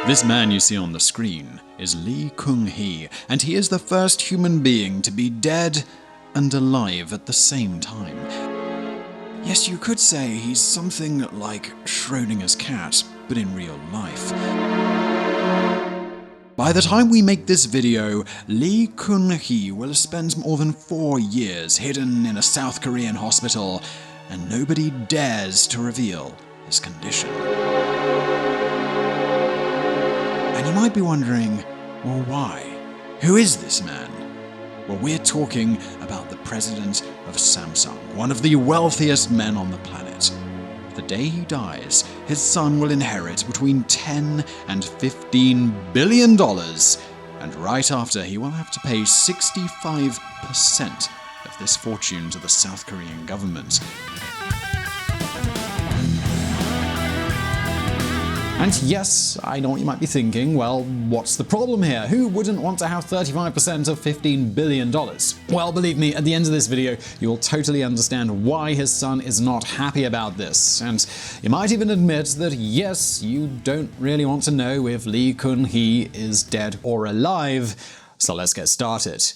This man you see on the screen is Kun-Hee, and he is the first human being to be dead and alive at the same time. Yes, you could say he's something like Schrodinger's cat, but in real life. By the time we make this video, Kun-Hee will have spent more than 4 years hidden in a South Korean hospital, and nobody dares to reveal his condition. And you might be wondering, well, why? Who is this man? Well, we're talking about the president of Samsung, one of the wealthiest men on the planet. The day he dies, his son will inherit between $10 and $15 billion, and right after, he will have to pay 65% of this fortune to the South Korean government. And yes, I know what you might be thinking, well, what's the problem here? Who wouldn't want to have 35% of $15 billion? Well, believe me, at the end of this video, you'll totally understand why his son is not happy about this. And you might even admit that yes, you don't really want to know if Kun-Hee is dead or alive. So let's get started.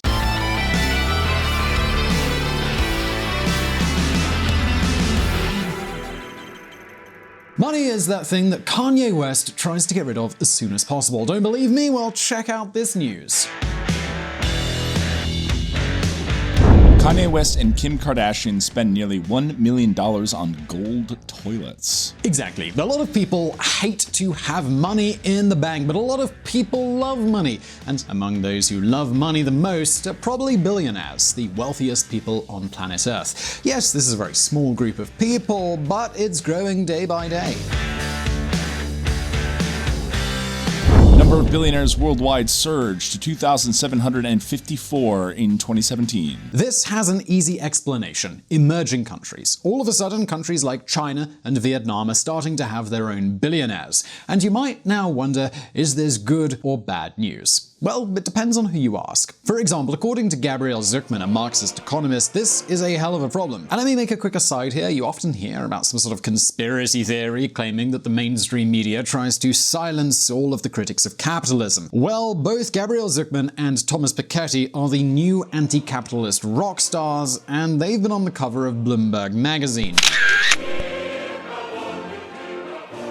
Money is that thing that Kanye West tries to get rid of as soon as possible. Don't believe me? Well, check out this news. Kanye West and Kim Kardashian spend nearly $1 million on gold toilets. Exactly. A lot of people hate to have money in the bank, but a lot of people love money. And among those who love money the most are probably billionaires, the wealthiest people on planet Earth. Yes, this is a very small group of people, but it's growing day by day. Number of billionaires worldwide surged to 2,754 in 2017. This has an easy explanation. Emerging countries. All of a sudden, countries like China and Vietnam are starting to have their own billionaires. And you might now wonder, is this good or bad news? Well, it depends on who you ask. For example, according to Gabriel Zucman, a Marxist economist, this is a hell of a problem. And let me make a quick aside here. You often hear about some sort of conspiracy theory claiming that the mainstream media tries to silence all of the critics of capitalism. Well, both Gabriel Zucman and Thomas Piketty are the new anti-capitalist rock stars, and they've been on the cover of Bloomberg magazine.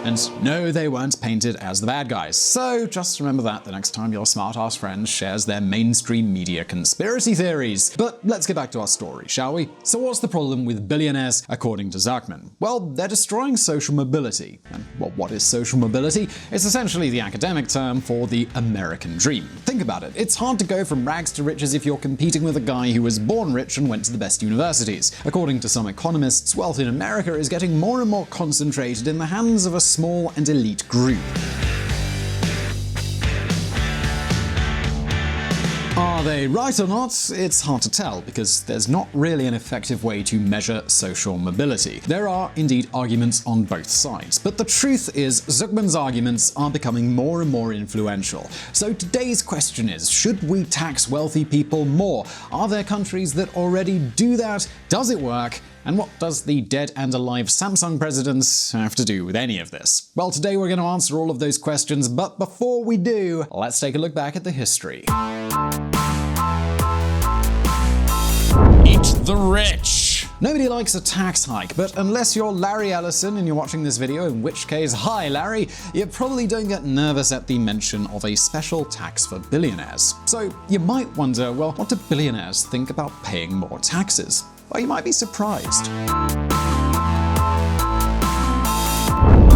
And no, they weren't painted as the bad guys. So just remember that the next time your smart-ass friend shares their mainstream media conspiracy theories. But let's get back to our story, shall we? So what's the problem with billionaires, according to Zucman? Well, they're destroying social mobility. And well, what is social mobility? It's essentially the academic term for the American dream. Think about it. It's hard to go from rags to riches if you're competing with a guy who was born rich and went to the best universities. According to some economists, wealth in America is getting more and more concentrated in the hands of a small and elite group. Are they right or not? It's hard to tell, because there's not really an effective way to measure social mobility. There are indeed arguments on both sides, but the truth is Zucman's arguments are becoming more and more influential. So today's question is, should we tax wealthy people more? Are there countries that already do that? Does it work? And what does the dead and alive Samsung president have to do with any of this? Well, today we're going to answer all of those questions, but before we do, let's take a look back at the history. Eat the rich! Nobody likes a tax hike, but unless you're Larry Ellison and you're watching this video, in which case, hi Larry, you probably don't get nervous at the mention of a special tax for billionaires. So you might wonder, well, what do billionaires think about paying more taxes? Well, you might be surprised.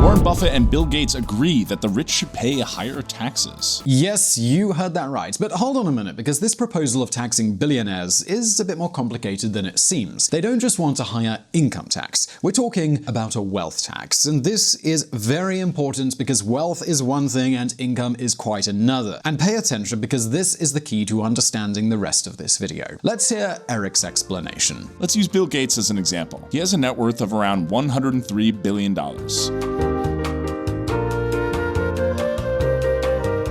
Warren Buffett and Bill Gates agree that the rich should pay higher taxes. Yes, you heard that right. But hold on a minute, because this proposal of taxing billionaires is a bit more complicated than it seems. They don't just want a higher income tax. We're talking about a wealth tax. And this is very important because wealth is one thing and income is quite another. And pay attention, because this is the key to understanding the rest of this video. Let's hear Eric's explanation. Let's use Bill Gates as an example. He has a net worth of around $103 billion.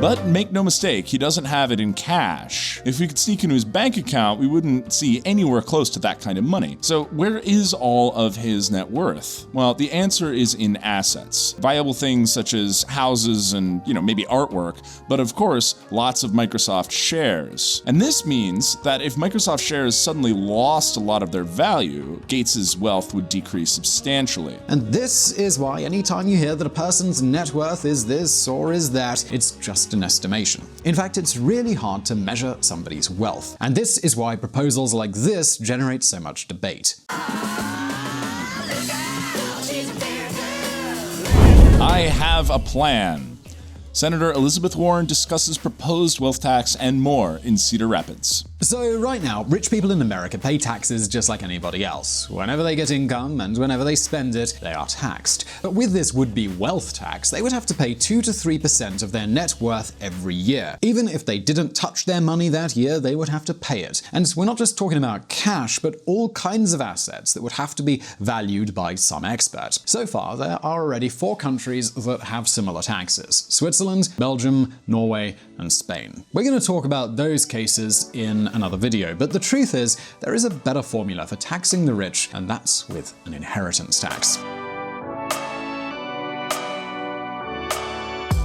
But make no mistake, he doesn't have it in cash. If we could sneak into his bank account, we wouldn't see anywhere close to that kind of money. So where is all of his net worth? Well, the answer is in assets. Viable things such as houses and, maybe artwork, but of course, lots of Microsoft shares. And this means that if Microsoft shares suddenly lost a lot of their value, Gates' wealth would decrease substantially. And this is why anytime you hear that a person's net worth is this or is that, it's just an estimation. In fact, it's really hard to measure somebody's wealth. And this is why proposals like this generate so much debate. I have a plan. Senator Elizabeth Warren discusses proposed wealth tax and more in Cedar Rapids. So right now, rich people in America pay taxes just like anybody else. Whenever they get income and whenever they spend it, they are taxed. But with this would-be wealth tax, they would have to pay 2 to 3% of their net worth every year. Even if they didn't touch their money that year, they would have to pay it. And we're not just talking about cash, but all kinds of assets that would have to be valued by some expert. So far, there are already 4 countries that have similar taxes: Switzerland, Belgium, Norway, and Spain. We're going to talk about those cases in another video, but the truth is, there is a better formula for taxing the rich, and that's with an inheritance tax.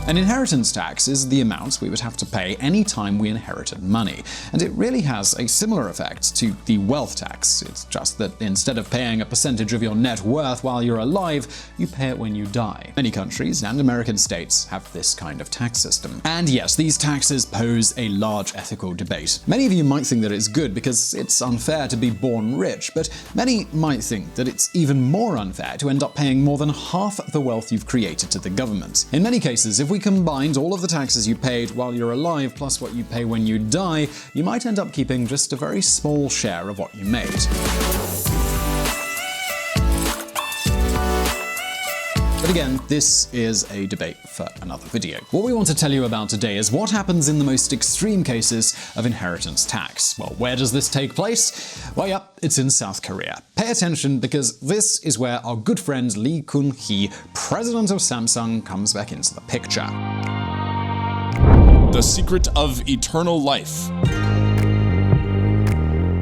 An inheritance tax is the amount we would have to pay any time we inherited money, and it really has a similar effect to the wealth tax. It's just that instead of paying a percentage of your net worth while you're alive, you pay it when you die. Many countries and American states have this kind of tax system. And yes, these taxes pose a large ethical debate. Many of you might think that it's good because it's unfair to be born rich, but many might think that it's even more unfair to end up paying more than half the wealth you've created to the government. In many cases, if we combined all of the taxes you paid while you're alive plus what you pay when you die, you might end up keeping just a very small share of what you made. But again, this is a debate for another video. What we want to tell you about today is what happens in the most extreme cases of inheritance tax. Well, where does this take place? Well, yep, it's in South Korea. Pay attention because this is where our good friend Kun-Hee, president of Samsung, comes back into the picture. The secret of eternal life.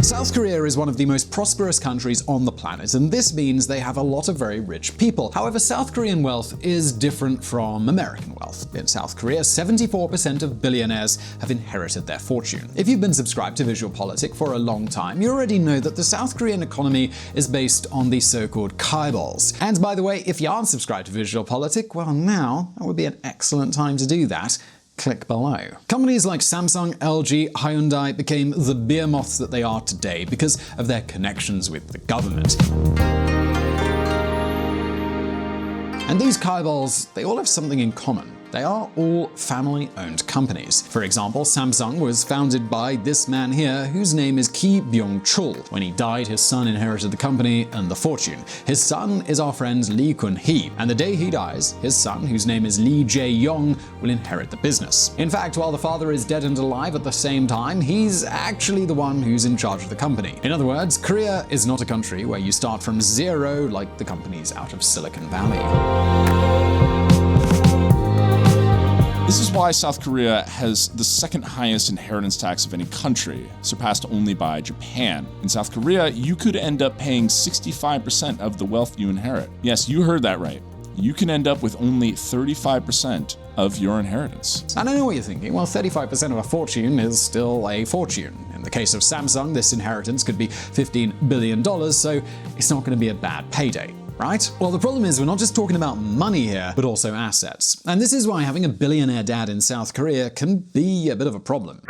South Korea is one of the most prosperous countries on the planet, and this means they have a lot of very rich people. However, South Korean wealth is different from American wealth. In South Korea, 74% of billionaires have inherited their fortune. If you've been subscribed to VisualPolitik for a long time, you already know that the South Korean economy is based on the so-called kaibols. And by the way, if you aren't subscribed to VisualPolitik, well, now that would be an excellent time to do that. Click below. Companies like Samsung, LG, Hyundai became the behemoths that they are today because of their connections with the government. And these kaibols, they all have something in common. They are all family-owned companies. For example, Samsung was founded by this man here, whose name is Ki Byung-chul. When he died, his son inherited the company and the fortune. His son is our friend Kun-Hee, and the day he dies, his son, whose name is Jae-Yong, will inherit the business. In fact, while the father is dead and alive at the same time, he's actually the one who's in charge of the company. In other words, Korea is not a country where you start from zero like the companies out of Silicon Valley. This is why South Korea has the second highest inheritance tax of any country, surpassed only by Japan. In South Korea, you could end up paying 65% of the wealth you inherit. Yes, you heard that right. You can end up with only 35% of your inheritance. And I know what you're thinking. Well, 35% of a fortune is still a fortune. In the case of Samsung, this inheritance could be $15 billion, so it's not going to be a bad payday. Right? Well, the problem is we're not just talking about money here, but also assets. And this is why having a billionaire dad in South Korea can be a bit of a problem.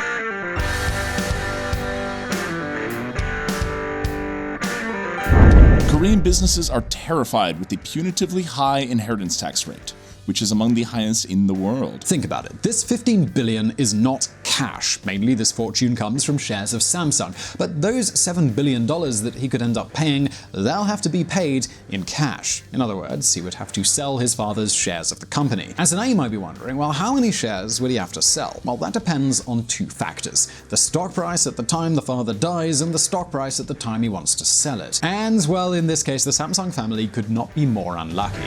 Korean businesses are terrified with the punitively high inheritance tax rate, which is among the highest in the world. Think about it. This $15 billion is not cash. Mainly this fortune comes from shares of Samsung. But those $7 billion that he could end up paying, they'll have to be paid in cash. In other words, he would have to sell his father's shares of the company. And so now you might be wondering, well, how many shares would he have to sell? Well, that depends on 2 factors. The stock price at the time the father dies and the stock price at the time he wants to sell it. And, well, in this case, the Samsung family could not be more unlucky.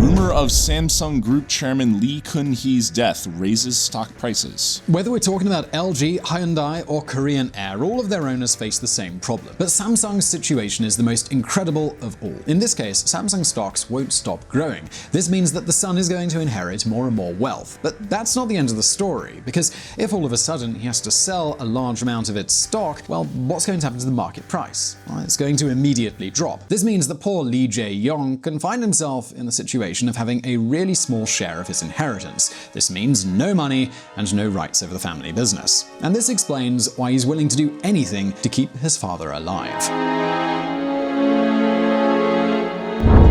Rumor of Samsung Group Chairman Lee Kun-Hee's death raises stock prices. Whether we're talking about LG, Hyundai, or Korean Air, all of their owners face the same problem. But Samsung's situation is the most incredible of all. In this case, Samsung stocks won't stop growing. This means that the son is going to inherit more and more wealth. But that's not the end of the story, because if all of a sudden he has to sell a large amount of its stock, well, what's going to happen to the market price? Well, it's going to immediately drop. This means that poor Lee Jae-Yong can find himself in the situation of having a really small share of his inheritance. This means no money and no rights over the family business. And this explains why he's willing to do anything to keep his father alive.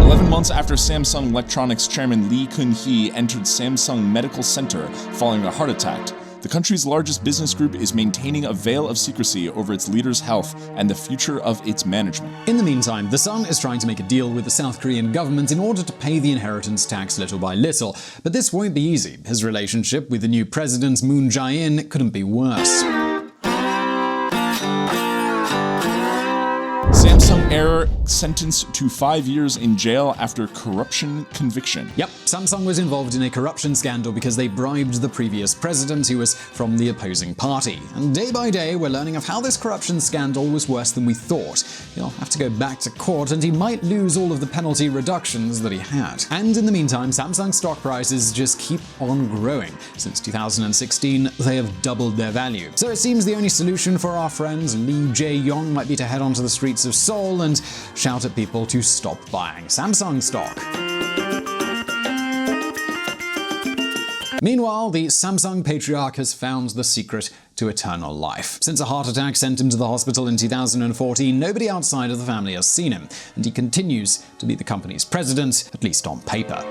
11 months after Samsung Electronics chairman Lee Kun-Hee entered Samsung Medical Center following a heart attack, the country's largest business group is maintaining a veil of secrecy over its leader's health and the future of its management. In the meantime, the son is trying to make a deal with the South Korean government in order to pay the inheritance tax little by little. But this won't be easy. His relationship with the new president, Moon Jae-in, couldn't be worse. Samsung heir sentenced to 5 years in jail after corruption conviction. Yep, Samsung was involved in a corruption scandal because they bribed the previous president who was from the opposing party. And day by day, we're learning of how this corruption scandal was worse than we thought. He'll have to go back to court and he might lose all of the penalty reductions that he had. And in the meantime, Samsung stock prices just keep on growing. Since 2016, they have doubled their value. So it seems the only solution for our friends Lee Jae-Yong might be to head onto the streets of Seoul and shout at people to stop buying Samsung stock. Meanwhile, the Samsung patriarch has found the secret to eternal life. Since a heart attack sent him to the hospital in 2014, nobody outside of the family has seen him, and he continues to be the company's president, at least on paper.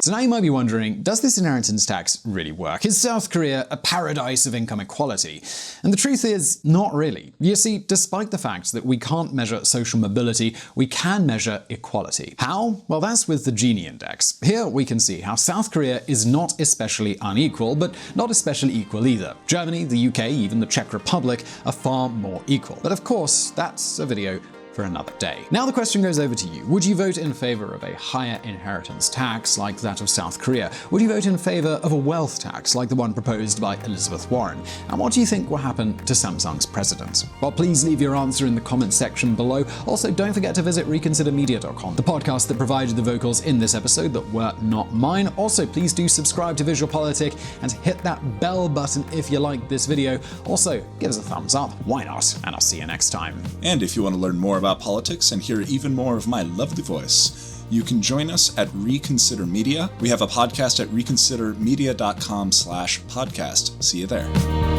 So now you might be wondering, does this inheritance tax really work? Is South Korea a paradise of income equality? And the truth is, not really. You see, despite the fact that we can't measure social mobility, we can measure equality. How? Well, that's with the Gini index. Here we can see how South Korea is not especially unequal, but not especially equal either. Germany, the UK, even the Czech Republic are far more equal. But of course, that's a video for another day. Now the question goes over to you. Would you vote in favor of a higher inheritance tax like that of South Korea? Would you vote in favor of a wealth tax like the one proposed by Elizabeth Warren? And what do you think will happen to Samsung's president? Well, please leave your answer in the comments section below. Also, don't forget to visit reconsidermedia.com, the podcast that provided the vocals in this episode that were not mine. Also, please do subscribe to VisualPolitik and hit that bell button if you like this video. Also, give us a thumbs up. Why not? And I'll see you next time. And if you want to learn more about politics and hear even more of my lovely voice, you can join us at Reconsider Media. We have a podcast at reconsidermedia.com/podcast. See you there.